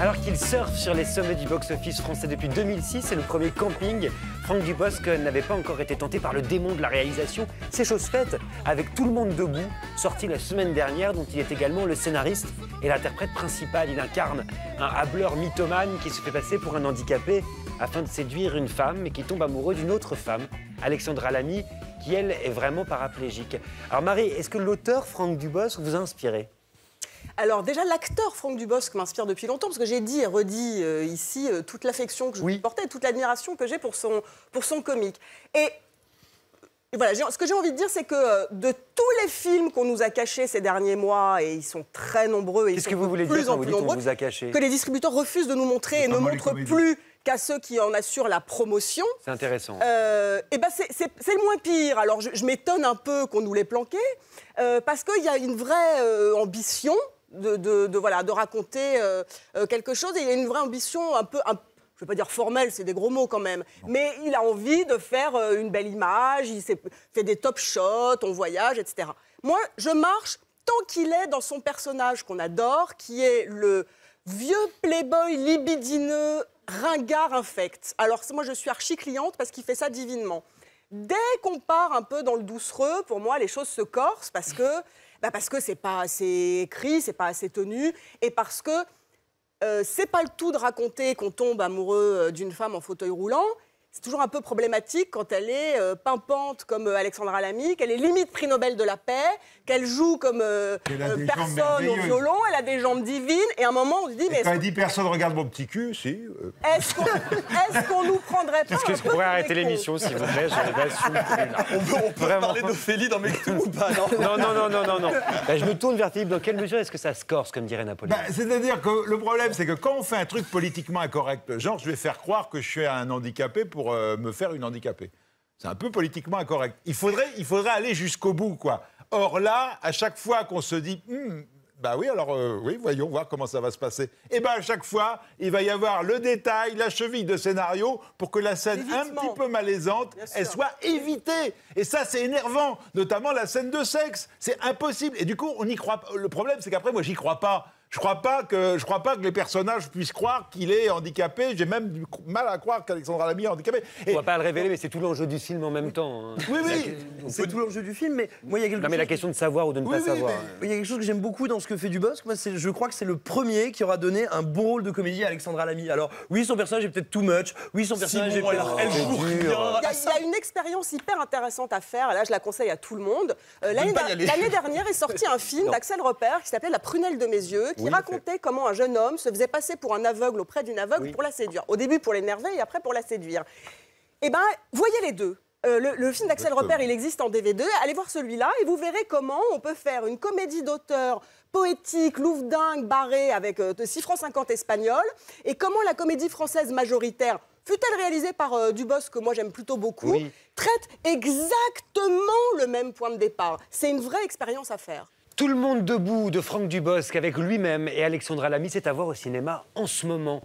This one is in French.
Alors qu'il surfe sur les sommets du box-office français depuis 2006 et le premier camping, Franck Dubosc n'avait pas encore été tenté par le démon de la réalisation. C'est chose faite avec Tout le monde debout, sorti la semaine dernière, dont il est également le scénariste et l'interprète principal. Il incarne un hableur mythomane qui se fait passer pour un handicapé afin de séduire une femme, mais qui tombe amoureux d'une autre femme, Alexandra Lamy, qui elle est vraiment paraplégique. Alors Marie, est-ce que l'auteur Franck Dubosc vous a inspiré ? Alors déjà, l'acteur Franck Dubosc m'inspire depuis longtemps, parce que j'ai dit et redit ici toute l'affection que je lui portais, toute l'admiration que j'ai pour son comique. Et voilà, ce que j'ai envie de dire, c'est que de tous les films qu'on nous a cachés ces derniers mois, et ils sont très nombreux, et ils sont de plus en plus nombreux, que les distributeurs refusent de nous montrer et ne montrent plus qu'à ceux qui en assurent la promotion. C'est intéressant. Et ben c'est le moins pire. Alors je m'étonne un peu qu'on nous l'ait planqué, parce qu'il y a une vraie ambition de raconter quelque chose, et il y a une vraie ambition un peu, je ne vais pas dire formelle, c'est des gros mots quand même, mais il a envie de faire une belle image, il fait des top shots, on voyage, etc. Moi, je marche tant qu'il est dans son personnage qu'on adore, qui est le vieux playboy libidineux, ringard infect. Alors moi, je suis archi-cliente parce qu'il fait ça divinement. Dès qu'on part un peu dans le doucereux, pour moi, les choses se corsent parce que c'est pas assez écrit, c'est pas assez tenu, et parce que c'est pas le tout de raconter qu'on tombe amoureux d'une femme en fauteuil roulant. C'est toujours un peu problématique quand elle est pimpante comme Alexandra Lamy, qu'elle est limite prix Nobel de la paix, qu'elle joue comme personne au violon, elle a des jambes divines, et à un moment on se dit... Mais quand elle dit personne regarde mon petit cul, si... Est-ce qu'on nous prendrait pas... Est-ce qu'on pourrait arrêter l'émission, s'il vous plaît? On peut parler d'Ophélie dans Mektoub ou pas, non? Non. Je me tourne vers Philippe. Dans quelle mesure est-ce que ça se corse, comme dirait Napoléon? C'est-à-dire que le problème, c'est que quand on fait un truc politiquement incorrect, genre je vais faire croire que je suis un handicapé pour me faire une handicapée. C'est un peu politiquement incorrect. Il faudrait aller jusqu'au bout, quoi. Or là, à chaque fois qu'on se dit... bah oui, alors, oui, voyons voir comment ça va se passer. Et bien, à chaque fois, il va y avoir le détail, la cheville de scénario pour que la scène un petit peu malaisante, elle soit évitée. Et ça, c'est énervant, notamment la scène de sexe. C'est impossible. Et du coup, on n'y croit pas. Le problème, c'est qu'après, moi, j'y crois pas. Je crois pas que les personnages puissent croire qu'il est handicapé. J'ai même du mal à croire qu'Alexandra Lamy est handicapée. On va pas le révéler, mais c'est tout l'enjeu du film en même temps. Hein. Oui, c'est tout l'enjeu du film, mais moi, il y a quelque chose... Non, mais la question de savoir ou de ne pas savoir. Il y a quelque chose que j'aime beaucoup dans ce que fait Dubosc. Moi, je crois que c'est le premier qui aura donné un bon rôle de comédie à Alexandra Lamy. Alors, oui, son personnage est peut-être too much. Oui, son personnage est peut-être... Il y a une expérience hyper intéressante à faire. Là, je la conseille à tout le monde. L'année dernière est sorti un film d'Axel Repère qui s'appelait La prunelle de mes yeux, qui racontait comment un jeune homme se faisait passer pour un aveugle auprès d'une aveugle pour la séduire. Au début pour l'énerver et après pour la séduire. Eh bien, voyez les deux. Le film d'Axel Repère, il existe en DVD. Allez voir celui-là et vous verrez comment on peut faire une comédie d'auteur poétique, louvdingue, barrée, avec 6,50 francs espagnol, et comment la comédie française majoritaire, fut-elle réalisée par Dubosc, que moi j'aime plutôt beaucoup, traite exactement le même point de départ. C'est une vraie expérience à faire. Tout le monde debout de Franck Dubosc avec lui-même et Alexandra Lamy, c'est à voir au cinéma en ce moment.